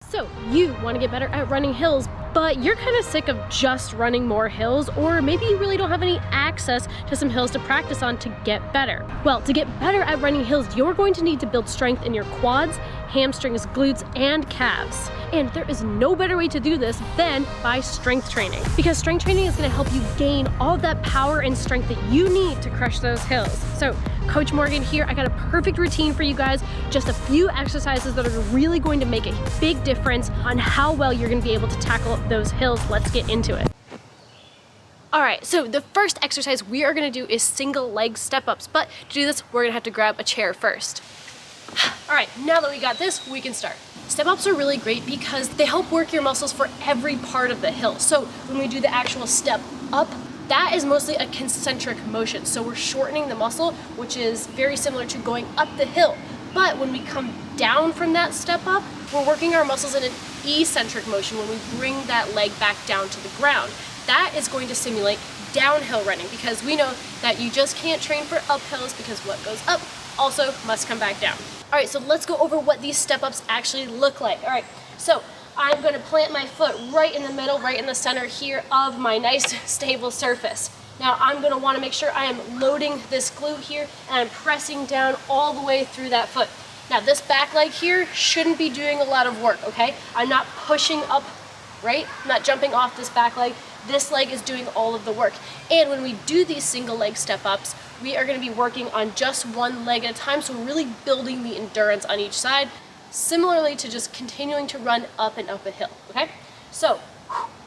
So you want to get better at running hills, but you're kind of sick of just running more hills, or maybe you really don't have any access to some hills to practice on to get better. Well, to get better at running hills, you're going to need to build strength in your quads, hamstrings, glutes, and calves. And there is no better way to do this than by strength training, because strength training is going to help you gain all of that power and strength that you need to crush those hills. So Coach Morgan here, I got a perfect routine for you guys, just a few exercises that are really going to make a big difference on how well you're going to be able to tackle those hills. Let's get into it. All right, so the first exercise we are going to do is single leg step-ups, but to do this, we're going to have to grab a chair first. All right, now that we got this, we can start. Step-ups are really great because they help work your muscles for every part of the hill. So when we do the actual step up, that is mostly a concentric motion. So we're shortening the muscle, which is very similar to going up the hill. But when we come down from that step up, we're working our muscles in an eccentric motion when we bring that leg back down to the ground. That is going to simulate downhill running, because we know that you just can't train for uphills, because what goes up also must come back down. All right, so let's go over what these step-ups actually look like. All right, so I'm gonna plant my foot right in the middle, right in the center here of my nice stable surface. Now I'm gonna wanna make sure I am loading this glute here, and I'm pressing down all the way through that foot. Now this back leg here shouldn't be doing a lot of work, okay? I'm not pushing up, right? I'm not jumping off this back leg. This leg is doing all of the work. And when we do these single leg step-ups, we are gonna be working on just one leg at a time, so we're really building the endurance on each side, similarly to just continuing to run up and up a hill, okay? So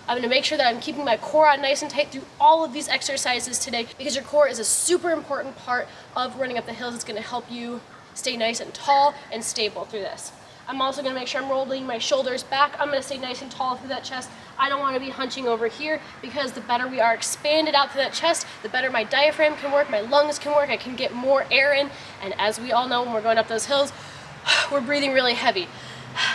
I'm gonna make sure that I'm keeping my core on nice and tight through all of these exercises today, because your core is a super important part of running up the hills. It's gonna help you stay nice and tall and stable through this. I'm also gonna make sure I'm rolling my shoulders back. I'm gonna stay nice and tall through that chest. I don't wanna be hunching over here, because the better we are expanded out through that chest, the better my diaphragm can work, my lungs can work, I can get more air in. And as we all know, when we're going up those hills, we're breathing really heavy.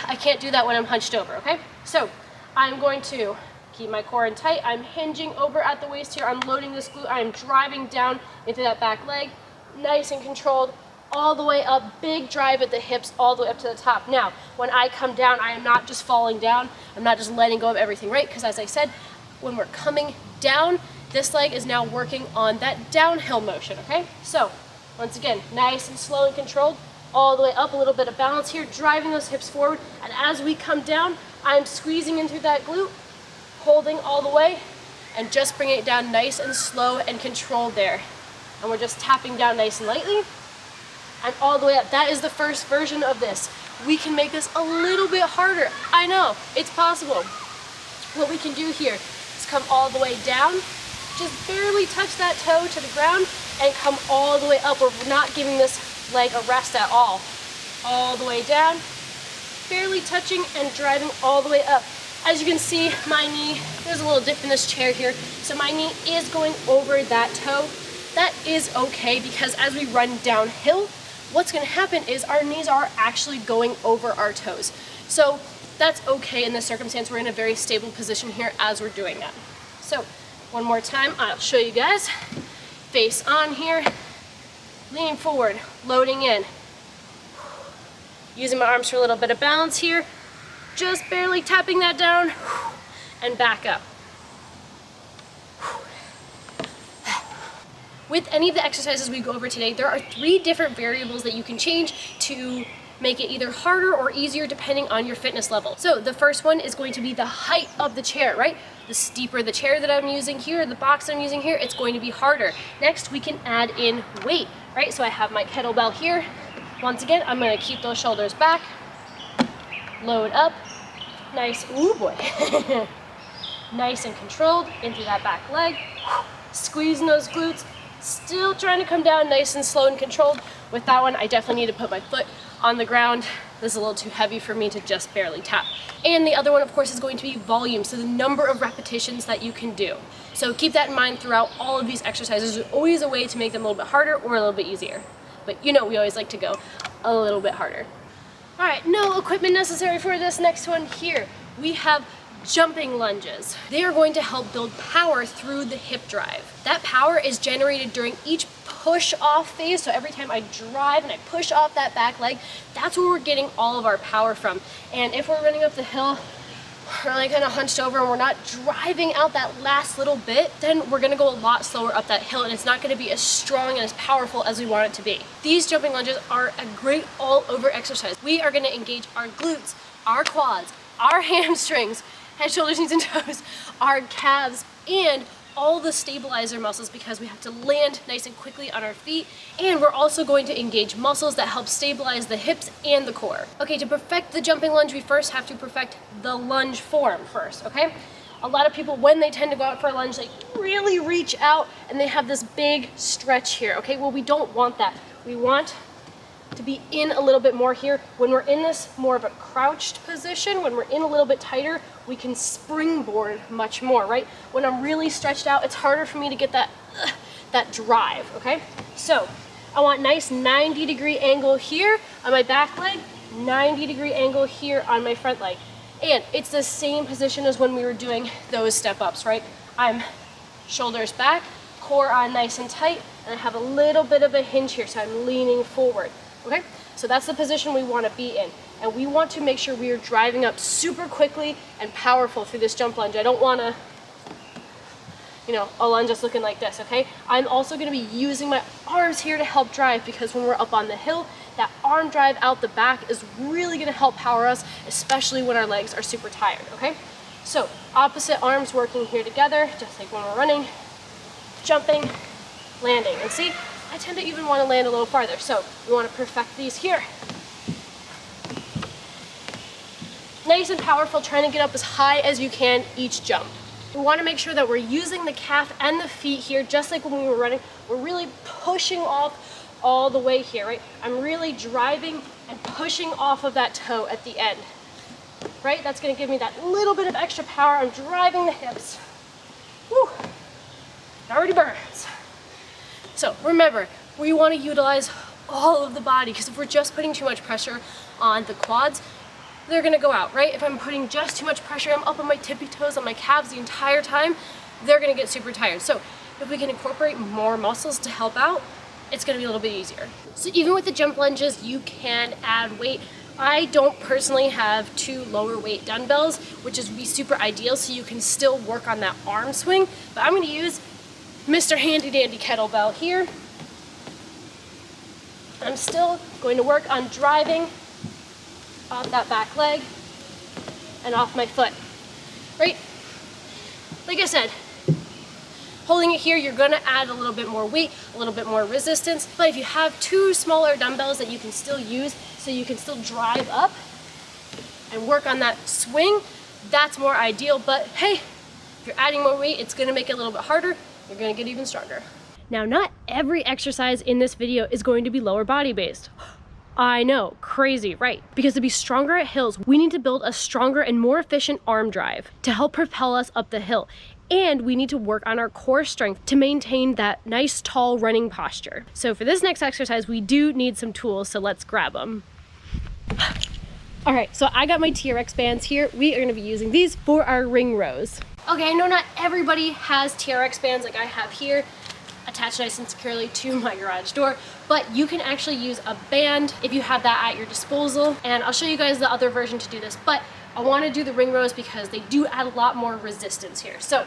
I can't do that when I'm hunched over, okay? So I'm going to keep my core in tight. I'm hinging over at the waist here. I'm loading this glute. I'm driving down into that back leg, nice and controlled, all the way up, big drive at the hips, all the way up to the top. Now, when I come down, I am not just falling down. I'm not just letting go of everything, right? Because as I said, when we're coming down, this leg is now working on that downhill motion, okay? So, once again, nice and slow and controlled, all the way up, a little bit of balance here, driving those hips forward. And as we come down, I'm squeezing into that glute, holding all the way, and just bringing it down nice and slow and controlled there. And we're just tapping down nice and lightly, and all the way up. That is the first version of this. We can make this a little bit harder. I know, it's possible. What we can do here is come all the way down, just barely touch that toe to the ground, and come all the way up. We're not giving this leg a rest at all. All the way down, barely touching and driving all the way up. As you can see, my knee, there's a little dip in this chair here, so my knee is going over that toe. That is okay, because as we run downhill, what's gonna happen is our knees are actually going over our toes. So that's okay in this circumstance. We're in a very stable position here as we're doing that. So one more time, I'll show you guys. Face on here, leaning forward, loading in. Using my arms for a little bit of balance here, just barely tapping that down, and back up. With any of the exercises we go over today, there are 3 different variables that you can change to make it either harder or easier depending on your fitness level. So the first one is going to be the height of the chair, right? The steeper the chair that I'm using here, the box that I'm using here, it's going to be harder. Next, we can add in weight, right? So I have my kettlebell here. Once again, I'm gonna keep those shoulders back, load up, nice, ooh boy. Nice and controlled into that back leg, squeezing those glutes, still trying to come down nice and slow and controlled. With that one, I definitely need to put my foot on the ground. This is a little too heavy for me to just barely tap. And the other one, of course, is going to be volume, so the number of repetitions that you can do. So keep that in mind throughout all of these exercises. There's always a way to make them a little bit harder or a little bit easier. But you know, we always like to go a little bit harder. All right, no equipment necessary for this next one here. We have Jumping lunges. They are going to help build power through the hip drive. That power is generated during each push off phase. So every time I drive and I push off that back leg, that's where we're getting all of our power from. And if we're running up the hill, we're like kind of hunched over and we're not driving out that last little bit, then we're gonna go a lot slower up that hill and it's not gonna be as strong and as powerful as we want it to be. These jumping lunges are a great all over exercise. We are gonna engage our glutes, our quads, our hamstrings, head, shoulders, knees, and toes, our calves, and all the stabilizer muscles because we have to land nice and quickly on our feet. And we're also going to engage muscles that help stabilize the hips and the core. Okay, to perfect the jumping lunge, we first have to perfect the lunge form first, okay? A lot of people, when they tend to go out for a lunge, they really reach out and they have this big stretch here, okay? Well, we don't want that. We want to be in a little bit more here. When we're in this more of a crouched position, when we're in a little bit tighter, we can springboard much more, right? When I'm really stretched out, it's harder for me to get that drive, okay? So I want nice 90-degree angle here on my back leg, 90-degree angle here on my front leg. And it's the same position as when we were doing those step ups, right? I'm shoulders back, core on nice and tight, and I have a little bit of a hinge here, so I'm leaning forward. Okay, so that's the position we want to be in. And we want to make sure we are driving up super quickly and powerful through this jump lunge. I don't want to, a lunge just looking like this, okay? I'm also going to be using my arms here to help drive because when we're up on the hill, that arm drive out the back is really going to help power us, especially when our legs are super tired, okay? So opposite arms working here together, just like when we're running, jumping, landing. And see, I tend to even want to land a little farther, so we want to perfect these here. Nice and powerful, trying to get up as high as you can each jump. We want to make sure that we're using the calf and the feet here, just like when we were running. We're really pushing off all the way here, right? I'm really driving and pushing off of that toe at the end, right? That's going to give me that little bit of extra power. I'm driving the hips. Woo! It already burns. So remember, we want to utilize all of the body because if we're just putting too much pressure on the quads, they're gonna go out, right? If I'm putting just too much pressure, I'm up on my tippy toes, on my calves the entire time, they're gonna get super tired. So if we can incorporate more muscles to help out, it's gonna be a little bit easier. So even with the jump lunges, you can add weight. I don't personally have 2 lower weight dumbbells, which is be super ideal so you can still work on that arm swing, but I'm gonna use Mr. Handy Dandy kettlebell here. I'm still going to work on driving off that back leg and off my foot, right? Like I said, holding it here, you're gonna add a little bit more weight, a little bit more resistance, but if you have 2 smaller dumbbells that you can still use so you can still drive up and work on that swing, that's more ideal. But hey, if you're adding more weight, it's gonna make it a little bit harder. You're gonna get even stronger. Now, not every exercise in this video is going to be lower body based. I know, crazy, right? Because to be stronger at hills, we need to build a stronger and more efficient arm drive to help propel us up the hill. And we need to work on our core strength to maintain that nice, tall running posture. So for this next exercise, we do need some tools, so let's grab them. All right, so I got my TRX bands here. We are gonna be using these for our ring rows. Okay, I know not everybody has TRX bands like I have here, attached nice and securely to my garage door, but you can actually use a band if you have that at your disposal. And I'll show you guys the other version to do this, but I want to do the ring rows because they do add a lot more resistance here. So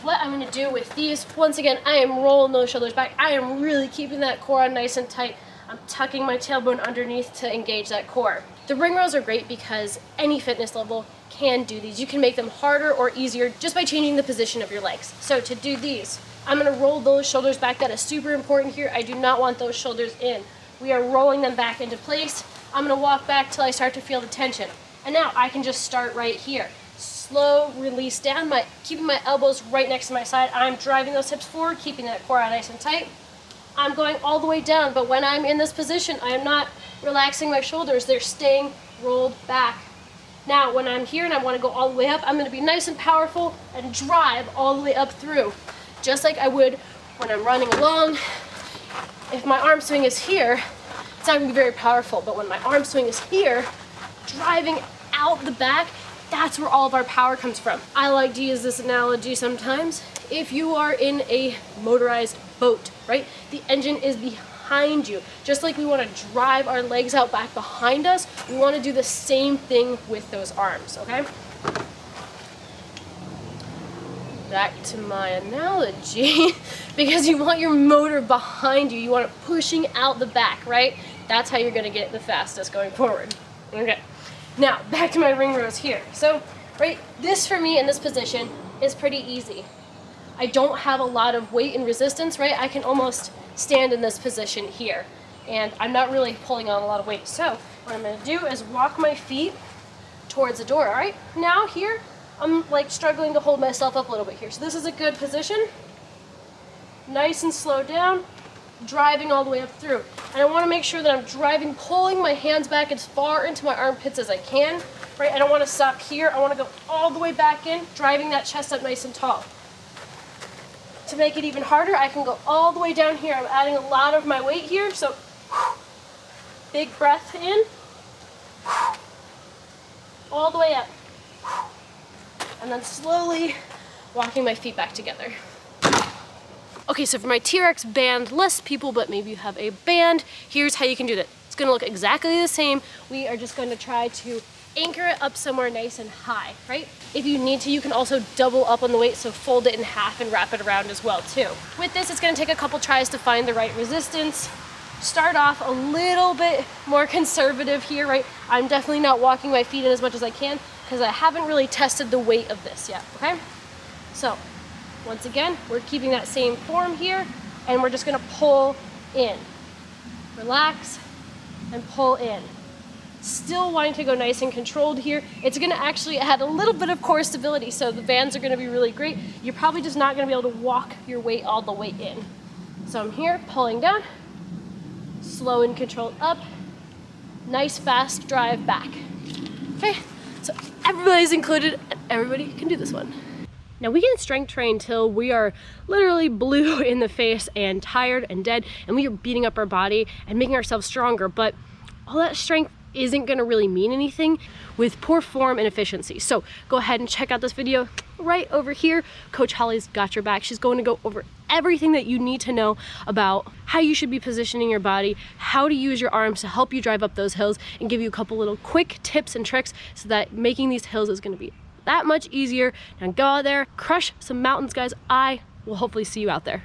what I'm going to do with these, once again, I am rolling those shoulders back. I am really keeping that core on nice and tight. I'm tucking my tailbone underneath to engage that core. The ring rows are great because any fitness level can do these. You can make them harder or easier just by changing the position of your legs. So to do these, I'm gonna roll those shoulders back. That is super important here. I do not want those shoulders in. We are rolling them back into place. I'm gonna walk back till I start to feel the tension. And now I can just start right here. Slow release down, keeping my elbows right next to my side. I'm driving those hips forward, keeping that core nice and tight. I'm going all the way down, but when I'm in this position, I am not relaxing my shoulders. They're staying rolled back. Now, when I'm here and I wanna go all the way up, I'm gonna be nice and powerful and drive all the way up through. Just like I would when I'm running along. If my arm swing is here, it's not gonna be very powerful, but when my arm swing is here, driving out the back, That's where all of our power comes from. I like to use this analogy sometimes. If you are in a motorized boat, right? The engine is behind you. Just like we want to drive our legs out back behind us, we want to do the same thing with those arms, okay? Back to my analogy, because you want your motor behind you. You want it pushing out the back, right? That's how you're gonna get the fastest going forward. Okay, now back to my ring rows here. So, right, this for me in this position is pretty easy. I don't have a lot of weight and resistance, right? I can almost stand in this position here, and I'm not really pulling on a lot of weight. So what I'm gonna do is walk my feet towards the door, all right? Now here, I'm like struggling to hold myself up a little bit here. So this is a good position. Nice and slow down, driving all the way up through. And I wanna make sure that I'm driving, pulling my hands back as far into my armpits as I can, right? I don't wanna stop here. I wanna go all the way back in, driving that chest up nice and tall. To make it even harder, I can go all the way down here. I'm adding a lot of my weight here, so big breath in, all the way up. And then slowly walking my feet back together. Okay, so for my T-Rex band, less people, but maybe you have a band, here's how you can do that. It's gonna look exactly the same. We are just gonna try to anchor it up somewhere nice and high, right? If you need to, you can also double up on the weight, so fold it in half and wrap it around as well too. With this, it's gonna take a couple tries to find the right resistance. Start off a little bit more conservative here, right? I'm definitely not walking my feet in as much as I can because I haven't really tested the weight of this yet, okay? So, once again, we're keeping that same form here, and we're just gonna pull in. Relax, and pull in. Still wanting to go nice and controlled here. It's gonna actually add a little bit of core stability, so the bands are gonna be really great. You're probably just not gonna be able to walk your weight all the way in. So I'm here, pulling down, slow and controlled up, nice fast drive back. Okay, so everybody's included, and everybody can do this one. Now we can strength train till we are literally blue in the face and tired and dead, and we are beating up our body and making ourselves stronger, but all that strength isn't gonna really mean anything with poor form and efficiency. So go ahead and check out this video right over here. Coach Holly's got your back. She's going to go over everything that you need to know about how you should be positioning your body, how to use your arms to help you drive up those hills, and give you a couple little quick tips and tricks so that making these hills is gonna be that much easier. Now go out there, crush some mountains, guys. I will hopefully see you out there.